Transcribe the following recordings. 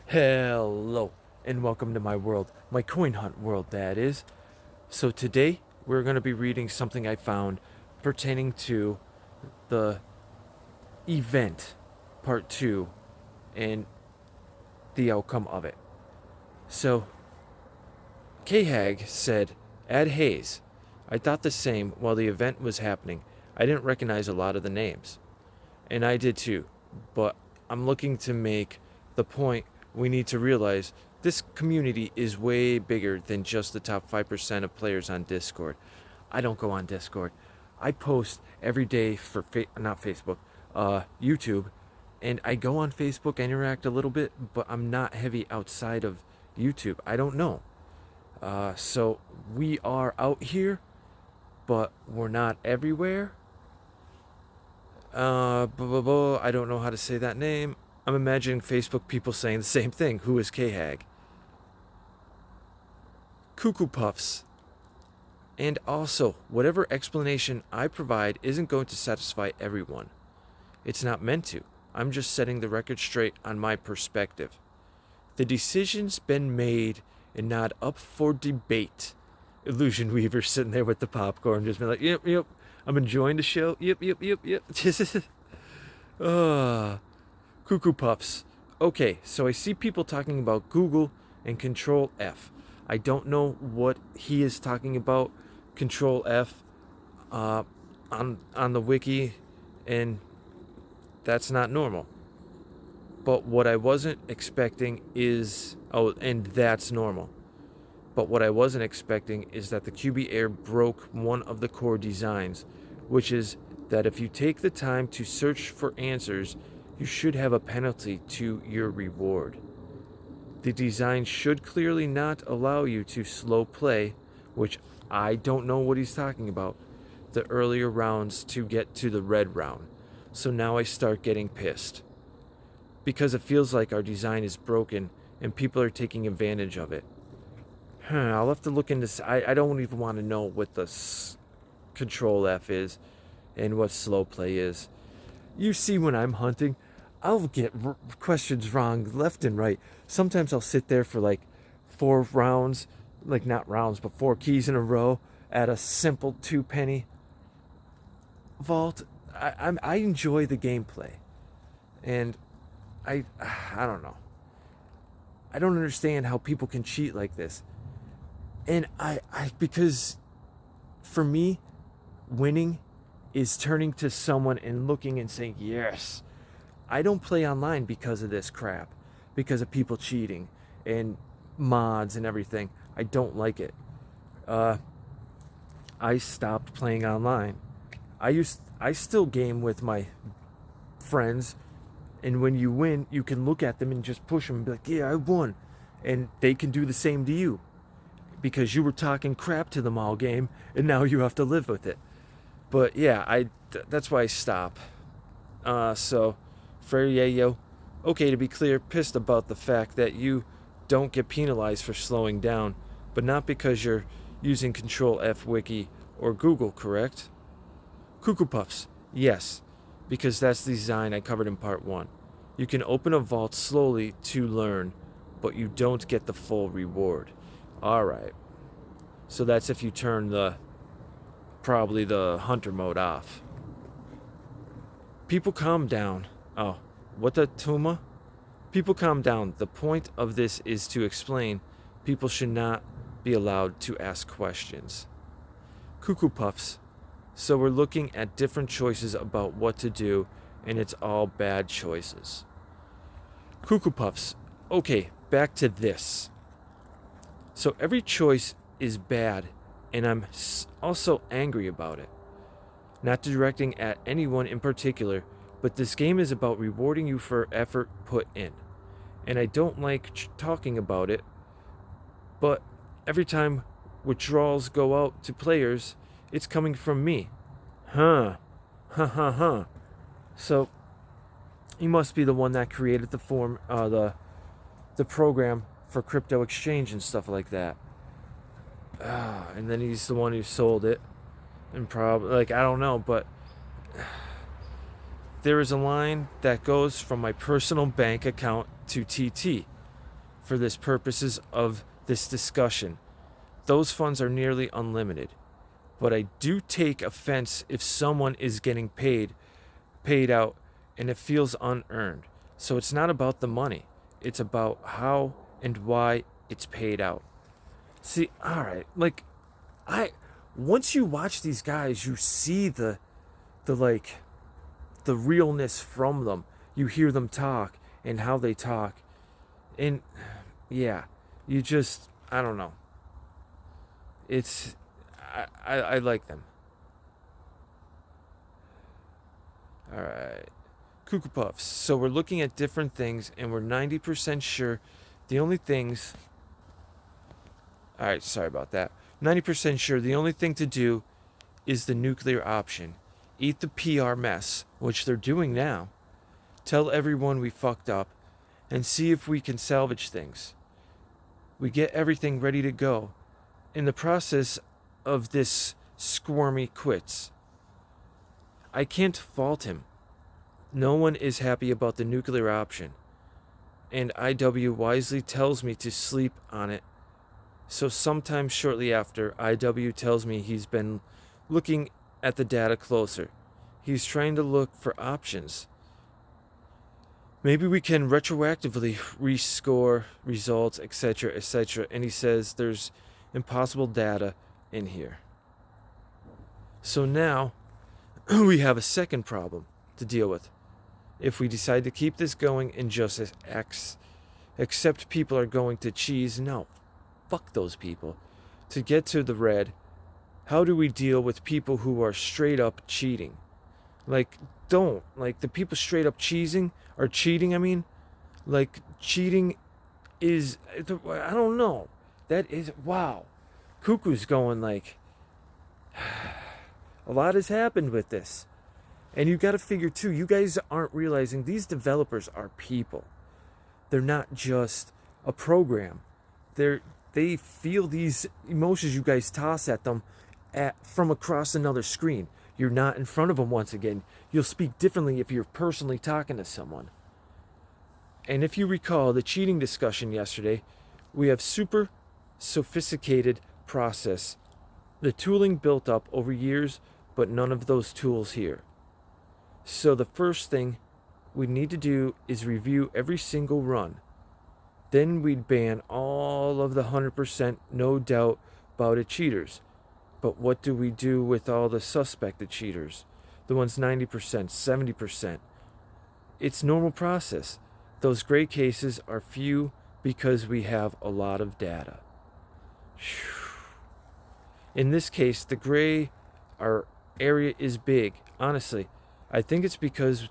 Hello, and welcome to my world, my coin hunt world, that is. So, today we're going to be reading something I found pertaining to the event, part 2, and the outcome of it. So, Khag said, Add Hayes. I thought the same while the event was happening. I didn't recognize a lot of the names. And I did too. But I'm looking to make the point we need to realize this community is way bigger than just the top 5% of players on Discord. I don't go on Discord. I post every day for not Facebook, YouTube, and I go on Facebook, I interact a little bit, but I'm not heavy outside of YouTube. I don't know. So we are out here, but we're not everywhere. I don't know how to say that name. I'm imagining Facebook people saying the same thing. Who is Khag? Cuckoo Puffs. And also, whatever explanation I provide isn't going to satisfy everyone. It's not meant to. I'm just setting the record straight on my perspective. The decision's been made and not up for debate. Illusion Weaver sitting there with the popcorn, just been like, yep. I'm enjoying the show. Yep. Cuckoo Puffs. Okay, so I see people talking about Google and Control F. I don't know what he is talking about. Control F on the wiki, and that's not normal. But what I wasn't expecting is and that's normal. But what I wasn't expecting is that the QB Air broke one of the core designs, which is that if you take the time to search for answers, you should have a penalty to your reward. The design should clearly not allow you to slow play, which I don't know what he's talking about, the earlier rounds to get to the red round. So now I start getting pissed. Because it feels like our design is broken and people are taking advantage of it. I'll have to look into this. I don't even want to know what the Control F is and what slow play is. You see, when I'm hunting, I'll get questions wrong left and right. Sometimes I'll sit there for like 4 rounds, like not rounds, but 4 keys in a row at a simple 2-penny vault. I enjoy the gameplay, and I don't know. I don't understand how people can cheat like this. And because for me, winning is turning to someone and looking and saying, yes. I don't play online because of this crap, because of people cheating and mods and everything. I don't like it. I stopped playing online. I still game with my friends, and when you win, you can look at them and just push them and be like, yeah, I won. And they can do the same to you, because you were talking crap to them all game, and now you have to live with it. But yeah, that's why I stop. So, Fair Yayo, okay, to be clear, pissed about the fact that you don't get penalized for slowing down, but not because you're using Control F Wiki or Google, correct? Cuckoo Puffs, yes, because that's the design I covered in part 1. You can open a vault slowly to learn, but you don't get the full reward. Alright. So that's if you turn probably the hunter mode off. People calm down. Oh, what the Tuma? People calm down. The point of this is to explain people should not be allowed to ask questions. Cuckoo Puffs. So we're looking at different choices about what to do, and it's all bad choices. Cuckoo Puffs. Okay, back to this. So every choice is bad, and I'm also angry about it. Not directing at anyone in particular, but this game is about rewarding you for effort put in. And I don't like talking about it, but every time withdrawals go out to players, it's coming from me. Huh. So, he must be the one that created the program for crypto exchange and stuff like that. And then he's the one who sold it. And probably, I don't know, but there is a line that goes from my personal bank account to TT. for this purposes of this discussion. Those funds are nearly unlimited. But I do take offense if someone is getting paid out, and it feels unearned. So it's not about the money. It's about how and why it's paid out. See, all right, like once you watch these guys, you see the realness from them. You hear them talk and how they talk. And yeah, you just, I don't know. I like them. All right. Cuckoo Puffs. So we're looking at different things, and we're 90% sure the only things. All right, sorry about that. 90% sure the only thing to do is the nuclear option. Eat the PR mess, which they're doing now. Tell everyone we fucked up, and see if we can salvage things. We get everything ready to go. In the process of this, Squirmy quits. I can't fault him. No one is happy about the nuclear option, and IW wisely tells me to sleep on it. So sometime shortly after, IW tells me he's been looking at the data closer. He's trying to look for options. Maybe we can retroactively rescore results, etc., etc. And he says there's impossible data in here. So now we have a second problem to deal with. If we decide to keep this going and just accept people are going to cheese, no, fuck those people. To get to the red, how do we deal with people who are straight up cheating? Like, don't. Like, the people straight up cheating, like, cheating is, I don't know. That is, wow. Cuckoo's going like, a lot has happened with this. And you got to figure too, you guys aren't realizing these developers are people. They're not just a program. They feel these emotions you guys toss at them from across another screen. You're not in front of them once again. You'll speak differently if you're personally talking to someone. And if you recall the cheating discussion yesterday, we have super sophisticated process. The tooling built up over years, but none of those tools here. So the first thing we need to do is review every single run. Then we'd ban all of the 100% no doubt about it cheaters. But what do we do with all the suspected cheaters? The ones 90%, 70%. It's normal process. Those gray cases are few because we have a lot of data. In this case, the gray area is big. Honestly, I think it's because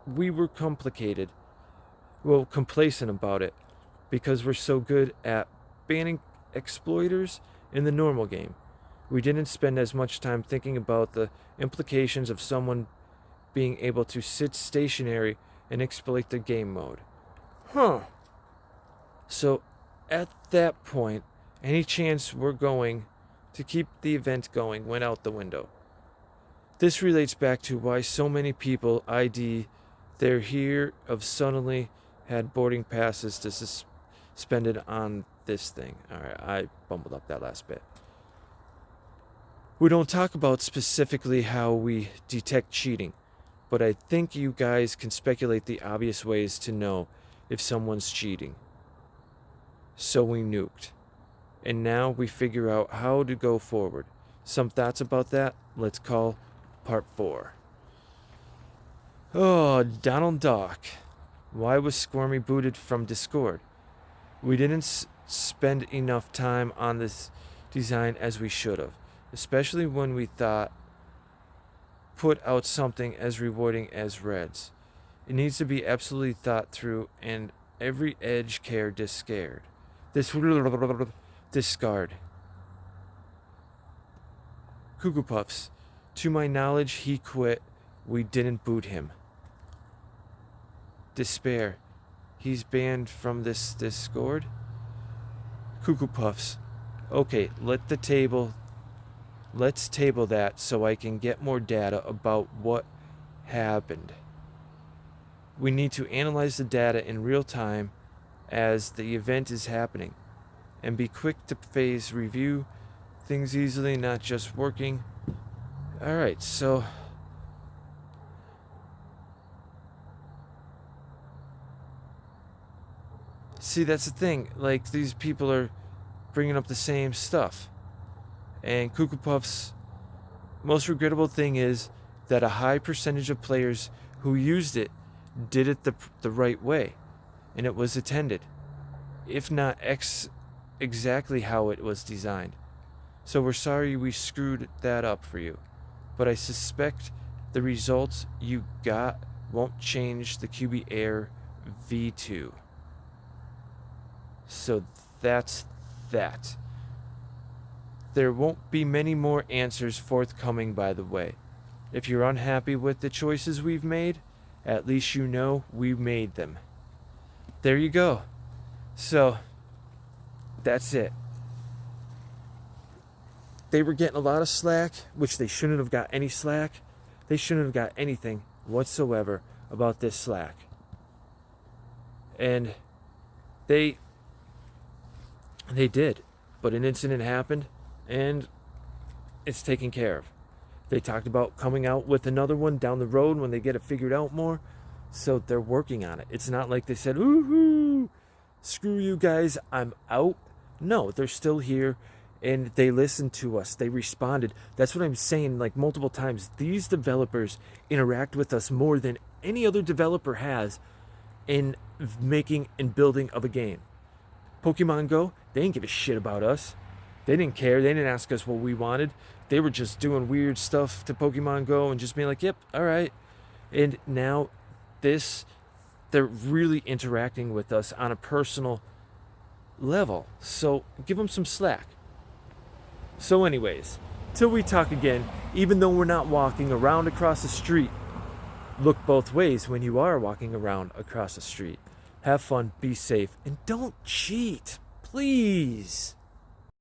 we were complacent about it, because we're so good at banning exploiters in the normal game. We didn't spend as much time thinking about the implications of someone being able to sit stationary and exploit the game mode. So at that point, any chance we're going to keep the event going went out the window. This relates back to why so many people ID they're here of suddenly had boarding passes to suspended on this thing. Alright, I bumbled up that last bit. We don't talk about specifically how we detect cheating, but I think you guys can speculate the obvious ways to know if someone's cheating. So we nuked. And now we figure out how to go forward. Some thoughts about that? Let's call Part 4. Oh, Donald Duck. Why was Squirmy booted from Discord? We didn't spend enough time on this design as we should have, especially when we put out something as rewarding as Reds. It needs to be absolutely thought through and every edge care discard. Cuckoo Puffs. To my knowledge, he quit. We didn't boot him. Despair. He's banned from this Discord? Cuckoo Puffs. Okay, let's table that so I can get more data about what happened. We need to analyze the data in real time as the event is happening, and be quick to phase review things easily, not just working. Alright, so see, that's the thing. Like, these people are bringing up the same stuff. And Cuckoo Puff's most regrettable thing is that a high percentage of players who used it did it the right way, and it was attended, if not exactly how it was designed. So we're sorry we screwed that up for you, but I suspect the results you got won't change the QB Air V2. So that's that. There won't be many more answers forthcoming, by the way. If you're unhappy with the choices we've made, at least you know we made them. There you go. So, that's it. They were getting a lot of slack, which they shouldn't have got any slack. They shouldn't have got anything whatsoever about this Slack. And they did. But an incident happened, and it's taken care of. They talked about coming out with another one down the road when they get it figured out more. So they're working on it. It's not like they said, "Woohoo, screw you guys, I'm out." No, they're still here, and they listened to us. They responded. That's what I'm saying, like, multiple times. These developers interact with us more than any other developer has in making and building of a game. Pokemon Go, they didn't give a shit about us. They didn't care. They didn't ask us what we wanted. They were just doing weird stuff to Pokemon Go and just being like, "Yep, all right." And now they're really interacting with us on a personal level. So give them some slack. So anyways, till we talk again, even though we're not walking around across the street, look both ways when you are walking around across the street. Have fun, be safe, and don't cheat, please.